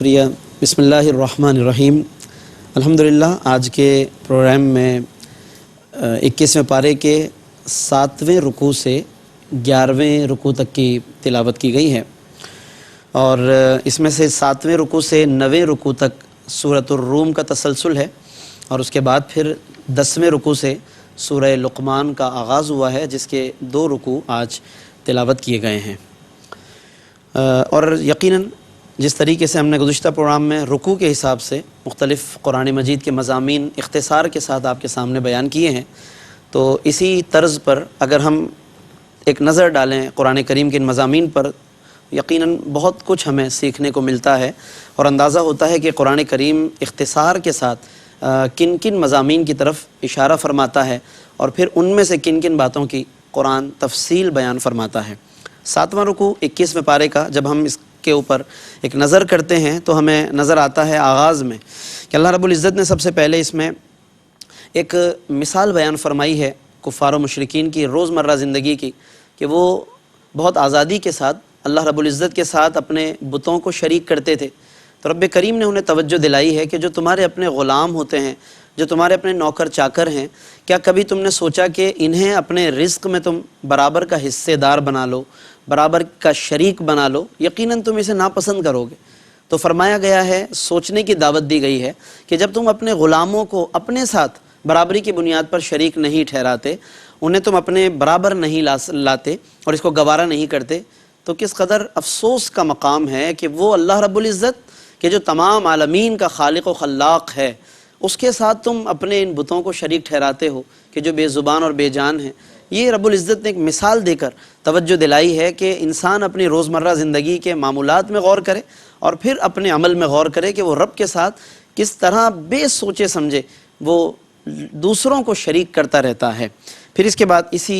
شکریہ۔ بسم اللہ الرحمن الرحیم۔ الحمدللہ آج کے پروگرام میں 21ویں پارے کے 7ویں رکوع سے 11ویں رکوع تک کی تلاوت کی گئی ہے، اور اس میں سے 7ویں رکوع سے 9ویں رکوع تک سورۃ الروم کا تسلسل ہے، اور اس کے بعد پھر 10ویں رکوع سے سورہ لقمان کا آغاز ہوا ہے، جس کے 2 رکوع آج تلاوت کیے گئے ہیں۔ اور یقیناً جس طریقے سے ہم نے گزشتہ پروگرام میں رکوع کے حساب سے مختلف قرآن مجید کے مضامین اختصار کے ساتھ آپ کے سامنے بیان کیے ہیں، تو اسی طرز پر اگر ہم ایک نظر ڈالیں قرآن کریم کے ان مضامین پر، یقیناً بہت کچھ ہمیں سیکھنے کو ملتا ہے، اور اندازہ ہوتا ہے کہ قرآن کریم اختصار کے ساتھ کن کن مضامین کی طرف اشارہ فرماتا ہے، اور پھر ان میں سے کن کن باتوں کی قرآن تفصیل بیان فرماتا ہے۔ 7واں رکوع 21ویں پارے کا جب ہم اس کے اوپر ایک نظر کرتے ہیں تو ہمیں نظر آتا ہے آغاز میں کہ اللہ رب العزت نے سب سے پہلے اس میں ایک مثال بیان فرمائی ہے کفار و مشرکین کی روزمرہ زندگی کی، کہ وہ بہت آزادی کے ساتھ اللہ رب العزت کے ساتھ اپنے بتوں کو شریک کرتے تھے۔ تو رب کریم نے انہیں توجہ دلائی ہے کہ جو تمہارے اپنے غلام ہوتے ہیں، جو تمہارے اپنے نوکر چاکر ہیں، کیا کبھی تم نے سوچا کہ انہیں اپنے رزق میں تم برابر کا حصے دار بنا لو، برابر کا شریک بنا لو؟ یقیناً تم اسے ناپسند کرو گے۔ تو فرمایا گیا ہے، سوچنے کی دعوت دی گئی ہے کہ جب تم اپنے غلاموں کو اپنے ساتھ برابری کی بنیاد پر شریک نہیں ٹھہراتے، انہیں تم اپنے برابر نہیں لاتے اور اس کو گوارا نہیں کرتے، تو کس قدر افسوس کا مقام ہے کہ وہ اللہ رب العزت کہ جو تمام عالمین کا خالق و خلاق ہے، اس کے ساتھ تم اپنے ان بتوں کو شریک ٹھہراتے ہو کہ جو بے زبان اور بے جان ہیں۔ یہ رب العزت نے ایک مثال دے کر توجہ دلائی ہے کہ انسان اپنی روزمرہ زندگی کے معمولات میں غور کرے، اور پھر اپنے عمل میں غور کرے کہ وہ رب کے ساتھ کس طرح بے سوچے سمجھے وہ دوسروں کو شریک کرتا رہتا ہے۔ پھر اس کے بعد اسی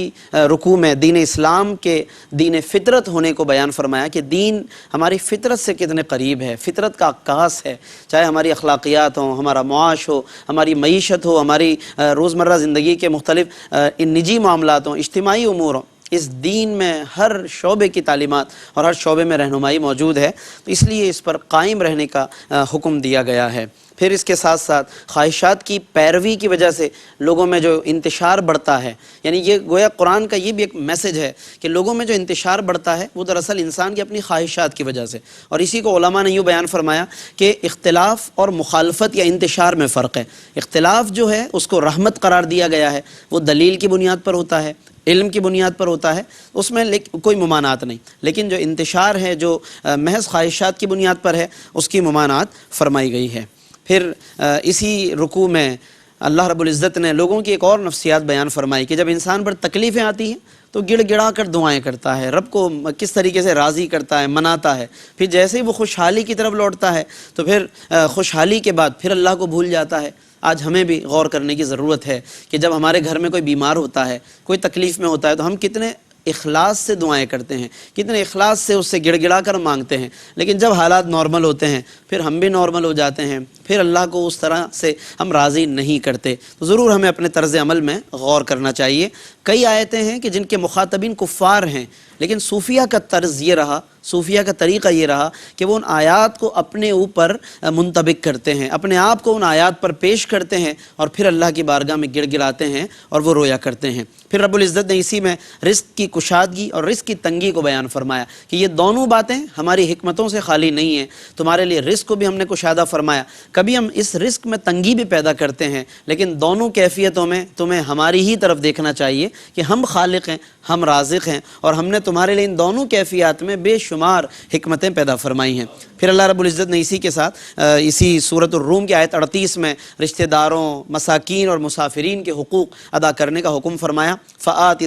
رکوع میں دین اسلام کے دین فطرت ہونے کو بیان فرمایا کہ دین ہماری فطرت سے کتنے قریب ہے، فطرت کا عکاس ہے، چاہے ہماری اخلاقیات ہوں، ہمارا معاش ہو، ہماری معیشت ہو، ہماری روزمرہ زندگی کے مختلف نجی معاملات ہوں، اجتماعی امور ہوں، اس دین میں ہر شعبے کی تعلیمات اور ہر شعبے میں رہنمائی موجود ہے، تو اس لیے اس پر قائم رہنے کا حکم دیا گیا ہے۔ پھر اس کے ساتھ ساتھ خواہشات کی پیروی کی وجہ سے لوگوں میں جو انتشار بڑھتا ہے، یعنی یہ گویا قرآن کا یہ بھی ایک میسج ہے کہ لوگوں میں جو انتشار بڑھتا ہے وہ دراصل انسان کی اپنی خواہشات کی وجہ سے، اور اسی کو علماء نے یوں بیان فرمایا کہ اختلاف اور مخالفت یا انتشار میں فرق ہے۔ اختلاف جو ہے اس کو رحمت قرار دیا گیا ہے، وہ دلیل کی بنیاد پر ہوتا ہے، علم کی بنیاد پر ہوتا ہے، اس میں کوئی ممانعت نہیں، لیکن جو انتشار ہے، جو محض خواہشات کی بنیاد پر ہے، اس کی ممانعت فرمائی گئی ہے۔ پھر اسی رکوع میں اللہ رب العزت نے لوگوں کی ایک اور نفسیات بیان فرمائی کہ جب انسان پر تکلیفیں آتی ہیں تو گڑ گڑا کر دعائیں کرتا ہے، رب کو کس طریقے سے راضی کرتا ہے، مناتا ہے، پھر جیسے ہی وہ خوشحالی کی طرف لوٹتا ہے تو پھر خوشحالی کے بعد پھر اللہ کو بھول جاتا ہے۔ آج ہمیں بھی غور کرنے کی ضرورت ہے کہ جب ہمارے گھر میں کوئی بیمار ہوتا ہے، کوئی تکلیف میں ہوتا ہے، تو ہم کتنے اخلاص سے دعائیں کرتے ہیں، کتنے اخلاص سے اس سے گڑ گڑا کر مانگتے ہیں، لیکن جب حالات نارمل ہوتے ہیں پھر ہم بھی نارمل ہو جاتے ہیں، پھر اللہ کو اس طرح سے ہم راضی نہیں کرتے۔ تو ضرور ہمیں اپنے طرز عمل میں غور کرنا چاہیے۔ کئی آیتیں ہیں کہ جن کے مخاطبین کفار ہیں، لیکن صوفیہ کا طرز یہ رہا، صوفیہ کا طریقہ یہ رہا کہ وہ ان آیات کو اپنے اوپر منطبق کرتے ہیں، اپنے آپ کو ان آیات پر پیش کرتے ہیں، اور پھر اللہ کی بارگاہ میں گڑ گڑاتے ہیں اور وہ رویا کرتے ہیں۔ پھر رب العزت نے اسی میں رزق کی کشادگی اور رزق کی تنگی کو بیان فرمایا کہ یہ دونوں باتیں ہماری حکمتوں سے خالی نہیں ہیں، تمہارے لیے رزق کو بھی ہم نے کشادہ فرمایا، کبھی ہم اس رزق میں تنگی بھی پیدا کرتے ہیں، لیکن دونوں کیفیتوں میں تمہیں ہماری ہی طرف دیکھنا چاہیے کہ ہم خالق ہیں، ہم رازق ہیں، اور ہم نے تمہارے لیے ان دونوں کیفیات میں بے شمار حکمتیں پیدا فرمائی ہیں۔ پھر اللہ رب العزت نے اسی کے ساتھ اسی سورۃ الروم کی آیت 38 میں رشتہ داروں، مساکین اور مسافرین کے حقوق ادا کرنے کا حکم فرمایا، فآت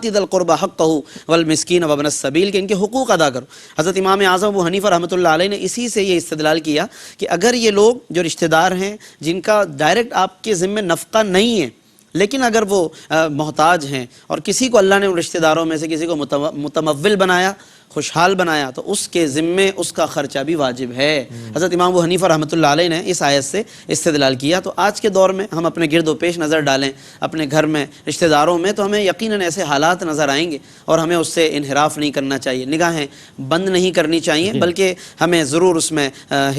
ذی القربى حقہ والمسکین وابن السبیل، کہ ان کے حقوق ادا کرو۔ حضرت امام اعظم ابو حنیفہ رحمۃ اللہ علیہ نے اسی سے یہ استدلال کیا کہ اگر یہ لوگ جو رشتہ دار ہیں جن کا ڈائریکٹ آپ کے ذمہ نفقہ نہیں ہے، لیکن اگر وہ محتاج ہیں اور کسی کو اللہ نے ان رشتہ داروں میں سے کسی کو متمول بنایا، خوشحال بنایا تو اس کے ذمے اس کا خرچہ بھی واجب ہے۔ حضرت امام ابو حنیفہ رحمۃ اللہ علیہ نے اس آیت سے استدلال کیا۔ تو آج کے دور میں ہم اپنے گرد و پیش نظر ڈالیں، اپنے گھر میں، رشتہ داروں میں، تو ہمیں یقیناً ایسے حالات نظر آئیں گے اور ہمیں اس سے انحراف نہیں کرنا چاہیے، نگاہیں بند نہیں کرنی چاہیے، بلکہ ہمیں ضرور اس میں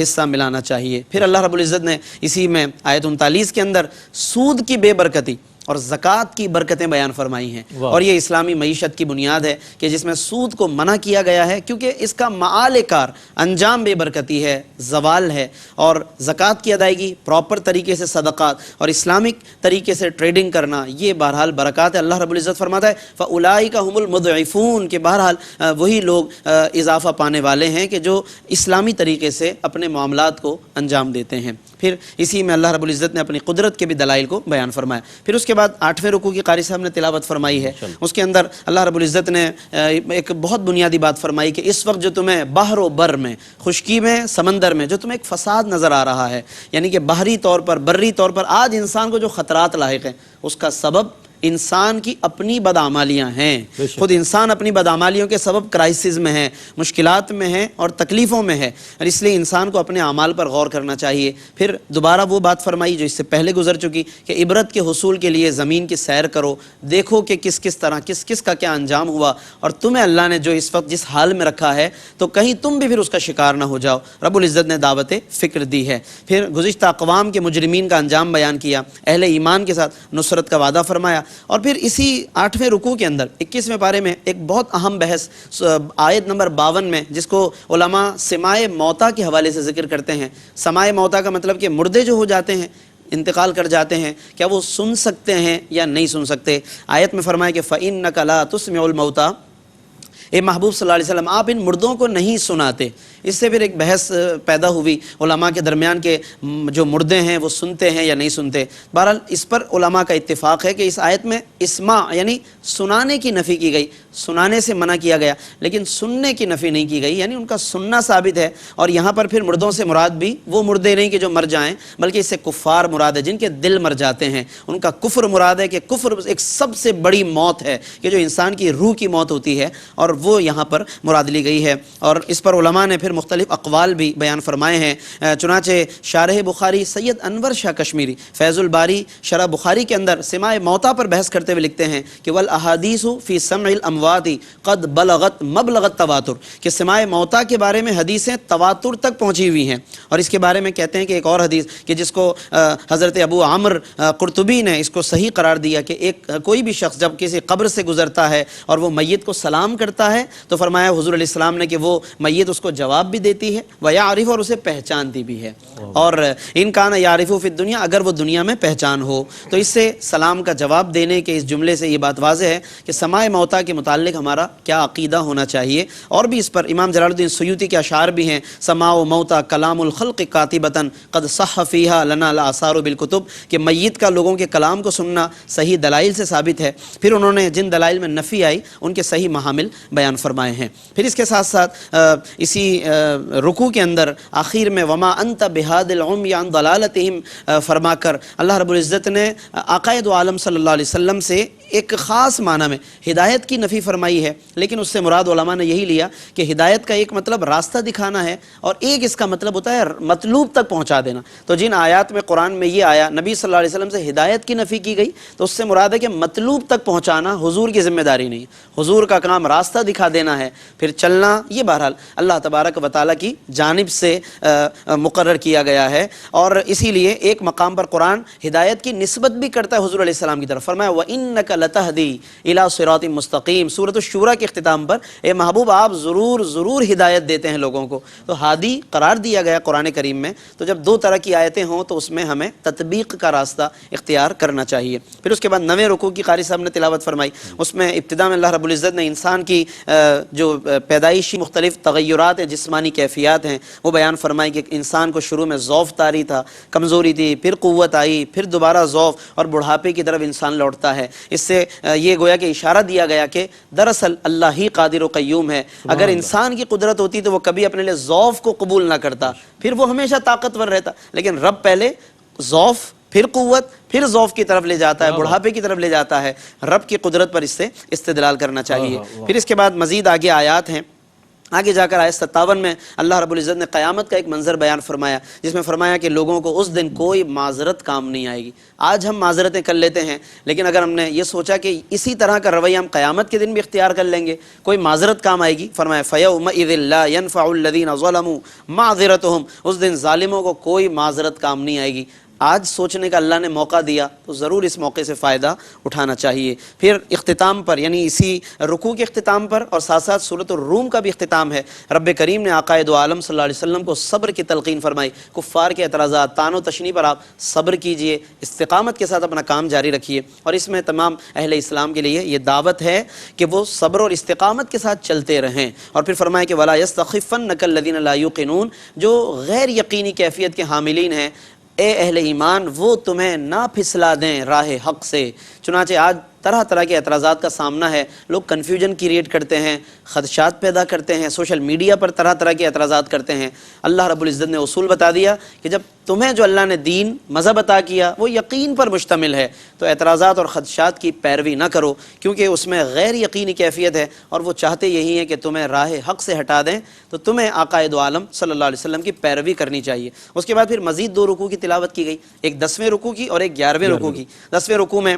حصہ ملانا چاہیے۔ پھر اللہ رب العزت نے اسی میں آیت 39 کے اندر سود کی بے برکتی اور زکوٰۃ کی برکتیں بیان فرمائی ہیں، اور یہ اسلامی معیشت کی بنیاد ہے کہ جس میں سود کو منع کیا گیا ہے، کیونکہ اس کا معال کار انجام بے برکتی ہے، زوال ہے، اور زکوٰۃ کی ادائیگی، پراپر طریقے سے صدقات اور اسلامک طریقے سے ٹریڈنگ کرنا، یہ بہرحال برکات ہے۔ اللہ رب العزت فرماتا ہے فَأُولَٰئِكَ هُمُ الْمُضْعِفُونَ کہ بہرحال وہی لوگ اضافہ پانے والے ہیں کہ جو اسلامی طریقے سے اپنے معاملات کو انجام دیتے ہیں۔ پھر اسی میں اللہ رب العزت نے اپنی قدرت کے بھی دلائل کو بیان فرمایا۔ پھر اس کے بعد 8ویں رکوع کی قاری صاحب نے تلاوت فرمائی ہے، اس کے اندر اللہ رب العزت نے ایک بہت بنیادی بات فرمائی کہ اس وقت جو تمہیں بحر و بر میں، خشکی میں، سمندر میں جو تمہیں ایک فساد نظر آ رہا ہے، یعنی کہ بحری طور پر، بری طور پر آج انسان کو جو خطرات لاحق ہیں، اس کا سبب انسان کی اپنی بدعمالیاں ہیں۔ خود انسان اپنی بدعمالیوں کے سبب کرائسس میں ہے، مشکلات میں ہے اور تکلیفوں میں ہے، اور اس لیے انسان کو اپنے اعمال پر غور کرنا چاہیے۔ پھر دوبارہ وہ بات فرمائی جو اس سے پہلے گزر چکی کہ عبرت کے حصول کے لیے زمین کی سیر کرو، دیکھو کہ کس طرح کس کا کیا انجام ہوا، اور تمہیں اللہ نے جو اس وقت جس حال میں رکھا ہے تو کہیں تم بھی پھر اس کا شکار نہ ہو جاؤ۔ رب العزت نے دعوت فکر دی ہے۔ پھر گزشتہ اقوام کے مجرمین کا انجام بیان کیا، اہل ایمان کے ساتھ نصرت کا وعدہ فرمایا، اور پھر اسی 8ویں رکوع کے اندر 21ویں پارے میں ایک بہت اہم بحث آیت نمبر 52 میں، جس کو علماء سماع موتا کے حوالے سے ذکر کرتے ہیں۔ سماع موتا کا مطلب کہ مردے جو ہو جاتے ہیں، انتقال کر جاتے ہیں، کیا وہ سن سکتے ہیں یا نہیں سن سکتے؟ آیت میں فرمایا کہ فَإِنَّكَ لَا تُسْمِعُ الْمَوْتَى، اے محبوب صلی اللہ علیہ وسلم آپ ان مردوں کو نہیں سناتے۔ اس سے پھر ایک بحث پیدا ہوئی علماء کے درمیان کہ جو مردے ہیں وہ سنتے ہیں یا نہیں سنتے۔ بہرحال اس پر علماء کا اتفاق ہے کہ اس آیت میں اسماع یعنی سنانے کی نفی کی گئی، سنانے سے منع کیا گیا، لیکن سننے کی نفی نہیں کی گئی، یعنی ان کا سننا ثابت ہے۔ اور یہاں پر پھر مردوں سے مراد بھی وہ مردے نہیں کہ جو مر جائیں، بلکہ اس سے کفار مراد ہے، جن کے دل مر جاتے ہیں، ان کا کفر مراد ہے، کہ کفر ایک سب سے بڑی موت ہے کہ جو انسان کی روح کی موت ہوتی ہے، اور وہ یہاں پر مراد لی گئی ہے۔ اور اس پر علماء نے پھر مختلف اقوال بھی بیان فرمائے ہیں۔ چنانچہ شارح بخاری سید انور شاہ کشمیری فیض الباری شرح بخاری کے اندر سماع موتا پر بحث کرتے ہوئے لکھتے ہیں کہ والاحادیث فی سمع الاموات قد بلغت مبلغ التواتر، کہ سماع موتا کے بارے میں حدیثیں تواتر تک پہنچی ہوئی ہیں۔ اور اس کے بارے میں کہتے ہیں کہ ایک اور حدیث کہ جس کو حضرت ابو عامر قرطبی نے اس کو صحیح قرار دیا کہ کوئی بھی شخص جب کسی قبر سے گزرتا ہے اور وہ میت کو سلام کرتا ہے تو فرمایا حضور علیہ السلام نے کہ وہ میت اس کو جواب بھی دیتی ہے وَيَعْرِفُ، اور اسے پہچانتی بھی ہے۔ اور ان کان یعرفو فی الدنیا، اگر وہ دنیا میں پہچان ہو، تو اس سے سلام کا جواب دینے کے اس جملے سے یہ بات واضح ہے کہ سماع موتا کے متعلق ہمارا کیا عقیدہ ہونا چاہیے۔ اور بھی اس پر امام جلال الدین سیوطی کے اشعار بھی ہیں، سماع موتا کلام الخلق کاتبتاً قد صح فیہا لنا الاثار بالکتب، کہ میت کا لوگوں کے کلام کو سننا صحیح دلائل سے ثابت ہے۔ پھر انہوں نے جن دلائل میں نفی آئی ان کے صحیح محامل بیان فرمائے ہیں۔ پھر اس کے ساتھ ساتھ اسی رکوع کے اندر آخر میں وما انت بہاد العمی عن ضلالتہم فرما کر اللہ رب العزت نے آقا دو عالم صلی اللہ علیہ وسلم سے ایک خاص معنی میں ہدایت کی نفی فرمائی ہے، لیکن اس سے مراد علماء نے یہی لیا کہ ہدایت کا ایک مطلب راستہ دکھانا ہے، اور ایک اس کا مطلب ہوتا ہے مطلوب تک پہنچا دینا۔ تو جن آیات میں قرآن میں یہ آیا نبی صلی اللہ علیہ وسلم سے ہدایت کی نفی کی گئی، تو اس سے مراد ہے کہ مطلوب تک پہنچانا حضور کی ذمہ داری نہیں، حضور کا کام راستہ دکھا دینا ہے، پھر چلنا یہ بہرحال اللہ تبارک و تعالیٰ کی جانب سے مقرر کیا گیا ہے۔ اور اسی لیے ایک مقام پر قرآن ہدایت کی نسبت بھی کرتا ہے حضور علیہ السلام کی طرف، فرمایا وَإِنَّكَ لَتَهْدِي إِلَىٰ صِرَاطٍ مُسْتَقِيمٍ۔ سورۃ الشورى کے اختتام پر اے محبوب آپ ضرور ہدایت دیتے ہیں لوگوں کو، تو ہادی قرار دیا گیا قرآن کریم میں۔ تو جب دو طرح کی آیتیں ہوں تو اس میں ہمیں تطبیق کا راستہ اختیار کرنا چاہیے۔ پھر اس کے بعد 9ویں رکوع کی قاری صاحب نے تلاوت فرمائی، اس میں ابتدا میں اللہ رب العزت نے انسان کی جو پیدائشی مختلف تغیرات جسمانی کیفیات ہیں وہ بیان فرمائی کہ انسان کو شروع میں ضعف طاری تھا، کمزوری تھی، پھر قوت آئی، پھر دوبارہ ضعف اور بڑھاپے کی طرف انسان لوٹتا ہے۔ اس سے یہ گویا کہ اشارہ دیا گیا کہ دراصل اللہ ہی قادر و قیوم ہے۔ اگر انسان کی قدرت ہوتی تو وہ کبھی اپنے لیے ضعف کو قبول نہ کرتا، پھر وہ ہمیشہ طاقتور رہتا، لیکن رب پہلے ضعف پھر قوت پھر ضعف کی طرف لے جاتا ہے، بڑھاپے کی طرف لے جاتا ہے۔ رب کی قدرت پر اس سے استدلال کرنا چاہیے۔ پھر اس کے بعد مزید آگے آیات ہیں آگے جا کر آیت 57 میں اللہ رب العزت نے قیامت کا ایک منظر بیان فرمایا، جس میں فرمایا کہ لوگوں کو اس دن کوئی معذرت کام نہیں آئے گی۔ آج ہم معذرتیں کر لیتے ہیں، لیکن اگر ہم نے یہ سوچا کہ اسی طرح کا رویہ ہم قیامت کے دن بھی اختیار کر لیں گے، کوئی معذرت کام آئے گی؟ فرمایا فَيَوْمَئِذٍ لَا يَنْفَعُ الَّذِينَ ظَلَمُوا مَعْذِرَتُهُمْ، اس دن ظالموں کو کوئی معذرت کام نہیں آئے گی۔ آج سوچنے کا اللہ نے موقع دیا تو ضرور اس موقع سے فائدہ اٹھانا چاہیے۔ پھر اختتام پر، یعنی اسی رکوع کے اختتام پر اور ساتھ ساتھ سورۃ الروم کا بھی اختتام ہے، رب کریم نے عقائد و عالم صلی اللہ علیہ وسلم کو صبر کی تلقین فرمائی۔ کفار کے اعتراضات، طعن و تشنیع پر آپ صبر کیجئے، استقامت کے ساتھ اپنا کام جاری رکھیے، اور اس میں تمام اہل اسلام کے لیے یہ دعوت ہے کہ وہ صبر اور استقامت کے ساتھ چلتے رہیں۔ اور پھر فرمایا کہ وَلَا يَسْتَخِفَّنَّكَ الَّذِينَ لَا يُوقِنُونَ، جو غیر یقینی کیفیت کے حاملین ہیں، اے اہل ایمان وہ تمہیں نہ پھسلا دیں راہ حق سے۔ چنانچہ آج طرح طرح کے اعتراضات کا سامنا ہے، لوگ کنفیوژن کریٹ کرتے ہیں، خدشات پیدا کرتے ہیں، سوشل میڈیا پر طرح طرح کے اعتراضات کرتے ہیں۔ اللہ رب العزت نے اصول بتا دیا کہ جب تمہیں جو اللہ نے دین مذہب عطا کیا وہ یقین پر مشتمل ہے، تو اعتراضات اور خدشات کی پیروی نہ کرو، کیونکہ اس میں غیر یقینی کیفیت ہے، اور وہ چاہتے یہی ہیں کہ تمہیں راہ حق سے ہٹا دیں، تو تمہیں آقا دو عالم صلی اللہ علیہ وسلم کی پیروی کرنی چاہیے۔ اس کے بعد پھر مزید 2 رکوع کی تلاوت کی گئی، ایک 10ویں رکوع کی اور ایک 11ویں رکوع کی۔ 10ویں رکوع میں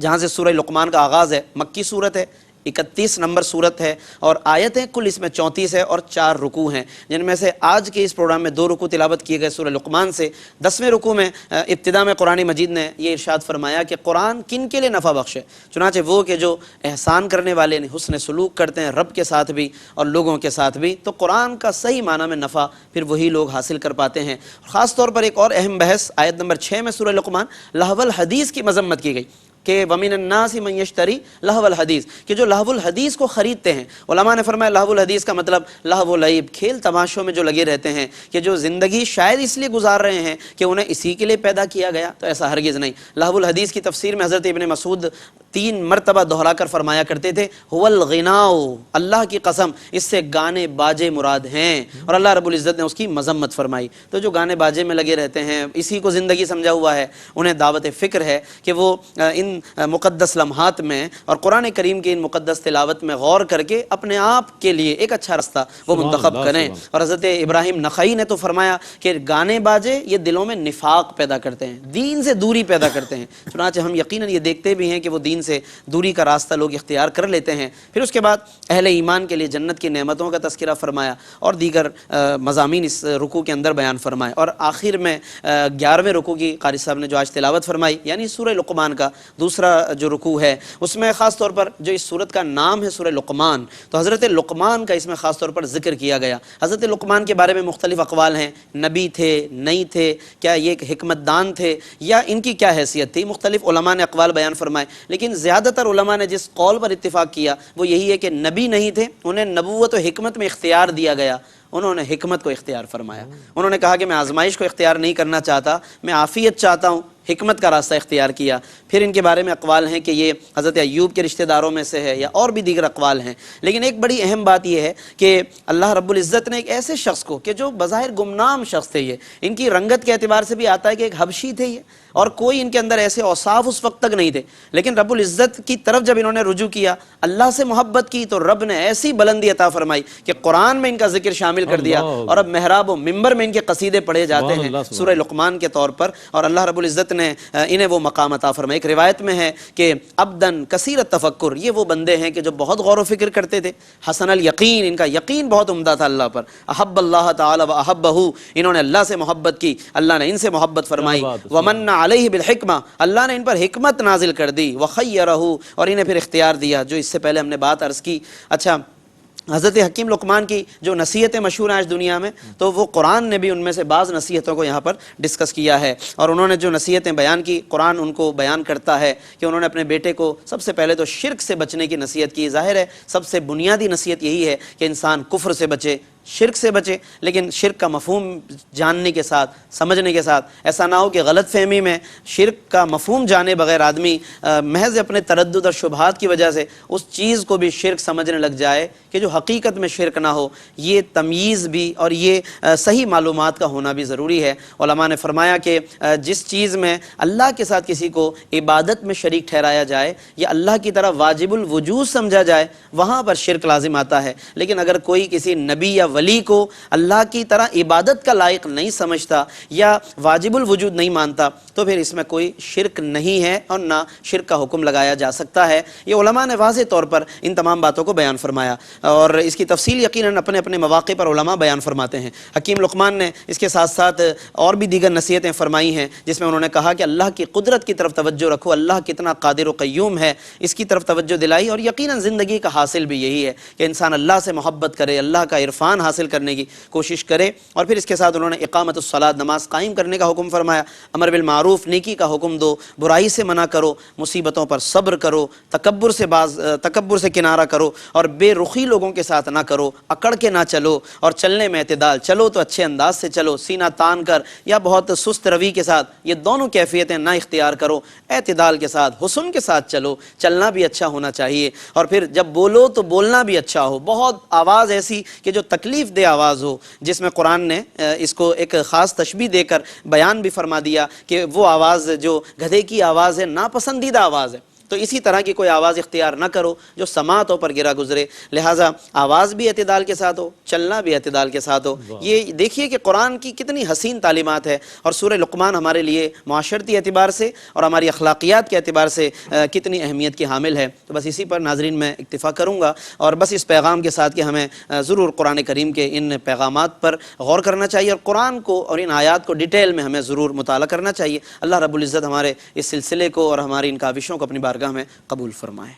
جہاں سے سورہ لقمان کا آغاز ہے، مکی صورت ہے، 31 نمبر صورت ہے، اور آیتیں کل اس میں 34 ہے اور 4 رکوع ہیں، جن میں سے آج کے اس پروگرام میں 2 رکوع تلاوت کیے گئے سورہ لقمان سے۔ 10ویں رکوع میں ابتدا میں قرآن مجید نے یہ ارشاد فرمایا کہ قرآن کن کے لیے نفع بخش ہے؟ چنانچہ وہ کہ جو احسان کرنے والے حسن سلوک کرتے ہیں رب کے ساتھ بھی اور لوگوں کے ساتھ بھی، تو قرآن کا صحیح معنی میں نفع پھر وہی لوگ حاصل کر پاتے ہیں۔ خاص طور پر ایک اور اہم بحث آیت نمبر 6 میں سورہ لقمان، لہو الحدیث کی مذمت کی گئی کہ وَمِنَ النَّاسِ مَن يَشْتَرِي لَهْوَ الْحَدِيثِ، کہ جو لہو الحدیث کو خریدتے ہیں۔ علماء نے فرمایا لہو الحدیث کا مطلب لہو و لعب، کھیل تماشوں میں جو لگے رہتے ہیں، کہ جو زندگی شاید اس لیے گزار رہے ہیں کہ انہیں اسی کے لیے پیدا کیا گیا، تو ایسا ہرگز نہیں۔ لہو الحدیث کی تفسیر میں حضرت ابن مسعود 3 مرتبہ دہرا کر فرمایا کرتے تھے هو الغناء، اللہ کی قسم اس سے گانے باجے مراد ہیں، اور اللہ رب العزت نے اس کی مذمت فرمائی۔ تو جو گانے باجے میں لگے رہتے ہیں، اسی کو زندگی سمجھا ہوا ہے، انہیں دعوت فکر ہے کہ وہ ان مقدس لمحات میں اور قرآن کریم کی ان مقدس تلاوت میں غور کر کے اپنے آپ کے لیے ایک اچھا راستہ وہ منتخب کریں۔ اور حضرت ابراہیم نخعی نے تو فرمایا کہ گانے باجے یہ دلوں میں نفاق پیدا کرتے ہیں، دین سے دوری پیدا کرتے ہیں۔ چنانچہ ہم یقیناً یہ دیکھتے بھی ہیں کہ وہ دین سے دوری کا راستہ لوگ اختیار کر لیتے ہیں۔ پھر اس کے بعد اہل ایمان کے لیے جنت کی نعمتوں کا تذکرہ فرمایا اور دیگر مضامین اس رکوع کے اندر بیان فرمائے، اور آخر میں 11ویں رکوع کی قاری صاحب نے جو آج تلاوت فرمائی، یعنی سورہ لقمان کا دوسرا جو رکوع ہے، اس میں خاص طور پر جو اس سورت کا نام ہے سورہ لقمان، تو حضرت لقمان کا اس میں خاص طور پر ذکر کیا گیا۔ حضرت لقمان کے بارے میں مختلف اقوال ہیں، نبی تھے، نہیں تھے، کیا یہ ایک حکمت دان تھے، یا ان کی کیا حیثیت تھی؟ مختلف علماء نے اقوال بیان فرمائے، لیکن زیادہ تر علماء نے جس قول پر اتفاق کیا وہ یہی ہے کہ نبی نہیں تھے، انہیں نبوت و حکمت میں اختیار دیا گیا، انہوں نے حکمت کو اختیار فرمایا۔ انہوں نے کہا کہ میں آزمائش کو اختیار نہیں کرنا چاہتا، میں عافیت چاہتا ہوں، حکمت کا راستہ اختیار کیا۔ پھر ان کے بارے میں اقوال ہیں کہ یہ حضرت ایوب کے رشتہ داروں میں سے ہے، یا اور بھی دیگر اقوال ہیں، لیکن ایک بڑی اہم بات یہ ہے کہ اللہ رب العزت نے ایک ایسے شخص کو، کہ جو بظاہر گمنام شخص تھے، یہ ان کی رنگت کے اعتبار سے بھی آتا ہے کہ ایک حبشی تھے یہ، اور کوئی ان کے اندر ایسے اوصاف اس وقت تک نہیں تھے، لیکن رب العزت کی طرف جب انہوں نے رجوع کیا، اللہ سے محبت کی، تو رب نے ایسی بلندی عطا فرمائی کہ قرآن میں ان کا ذکر شامل کر دیا، اور اب محراب و منبر میں ان کے قصیدے پڑھے جاتے ہیں سورہ لقمان کے طور پر، اور اللہ رب العزت نے انہیں وہ مقام عطا فرمایا۔ ایک روایت میں ہے کہ عبدن کثیر التفکر، یہ وہ بندے ہیں کہ جو بہت غور و فکر کرتے تھے، حسن الیقین، ان کا یقین بہت عمدہ تھا اللہ پر، احب اللہ تعالی و احبہ، انہوں نے اللہ سے محبت کی، اللہ نے ان سے محبت فرمائی، ومن علیہ بالحکمہ، اللہ نے ان پر حکمت نازل کر دی، وخیرہ، اور انہیں پھر اختیار دیا، جو اس سے پہلے ہم نے بات عرض کی۔ اچھا، حضرت حکیم لقمان کی جو نصیحتیں مشہور ہیں آج دنیا میں، تو وہ قرآن نے بھی ان میں سے بعض نصیحتوں کو یہاں پر ڈسکس کیا ہے، اور انہوں نے جو نصیحتیں بیان کی، قرآن ان کو بیان کرتا ہے کہ انہوں نے اپنے بیٹے کو سب سے پہلے تو شرک سے بچنے کی نصیحت کی۔ ظاہر ہے سب سے بنیادی نصیحت یہی ہے کہ انسان کفر سے بچے، شرک سے بچیں، لیکن شرک کا مفہوم جاننے کے ساتھ، سمجھنے کے ساتھ، ایسا نہ ہو کہ غلط فہمی میں شرک کا مفہوم جانے بغیر آدمی محض اپنے تردد اور شبہات کی وجہ سے اس چیز کو بھی شرک سمجھنے لگ جائے کہ جو حقیقت میں شرک نہ ہو۔ یہ تمییز بھی اور یہ صحیح معلومات کا ہونا بھی ضروری ہے۔ علماء نے فرمایا کہ جس چیز میں اللہ کے ساتھ کسی کو عبادت میں شریک ٹھہرایا جائے یا اللہ کی طرح واجب الوجود سمجھا جائے، وہاں پر شرک لازم آتا ہے۔ لیکن اگر کوئی کسی نبی یا ولی کو اللہ کی طرح عبادت کا لائق نہیں سمجھتا یا واجب الوجود نہیں مانتا تو پھر اس میں کوئی شرک نہیں ہے اور نہ شرک کا حکم لگایا جا سکتا ہے۔ یہ علماء نے واضح طور پر ان تمام باتوں کو بیان فرمایا، اور اس کی تفصیل یقیناً اپنے اپنے مواقع پر علماء بیان فرماتے ہیں۔ حکیم لقمان نے اس کے ساتھ ساتھ اور بھی دیگر نصیحتیں فرمائی ہیں، جس میں انہوں نے کہا کہ اللہ کی قدرت کی طرف توجہ رکھو، اللہ کتنا قادر و قیوم ہے، اس کی طرف توجہ دلائی، اور یقیناً زندگی کا حاصل بھی یہی ہے کہ انسان اللہ سے محبت کرے، اللہ کا عرفان حاصل کرنے کی کوشش کرے۔ اور پھر اس کے ساتھ انہوں نے اقامت الصلاۃ، نماز قائم کرنے کا حکم فرمایا، امر بالمعروف، نیکی کا حکم دو، برائی سے منع کرو، مصیبتوں پر صبر کرو، تکبر سے کنارہ کرو، اور بے رخی لوگوں کے ساتھ نہ کرو، اکڑ کے نہ چلو، اور چلنے میں اعتدال، چلو تو اچھے انداز سے چلو، سینہ تان کر یا بہت سست روی کے ساتھ، یہ دونوں کیفیتیں نہ اختیار کرو، اعتدال کے ساتھ، حسن کے ساتھ چلو، چلنا بھی اچھا ہونا چاہیے، اور پھر جب بولو تو بولنا بھی اچھا ہو، بہت آواز ایسی کہ جو تکلیف دہ آواز ہو، جس میں قرآن نے اس کو ایک خاص تشبیہ دے کر بیان بھی فرما دیا کہ وہ آواز جو گدھے کی آواز ہے، ناپسندیدہ آواز ہے، تو اسی طرح کی کوئی آواز اختیار نہ کرو جو سماعتوں پر گرا گزرے۔ لہٰذا آواز بھی اعتدال کے ساتھ ہو، چلنا بھی اعتدال کے ساتھ ہو۔ یہ دیکھیے کہ قرآن کی کتنی حسین تعلیمات ہے، اور سورہ لقمان ہمارے لیے معاشرتی اعتبار سے اور ہماری اخلاقیات کے اعتبار سے کتنی اہمیت کی حامل ہے۔ تو بس اسی پر ناظرین میں اکتفا کروں گا، اور بس اس پیغام کے ساتھ کہ ہمیں ضرور قرآن کریم کے ان پیغامات پر غور کرنا چاہیے، اور قرآن کو اور ان آیات کو ڈیٹیل میں ہمیں ضرور مطالعہ کرنا چاہیے۔ اللہ رب العزت ہمارے اس سلسلے کو اور ہماری ان کاوشوں کو اپنی بارگاہ میں قبول فرمائے۔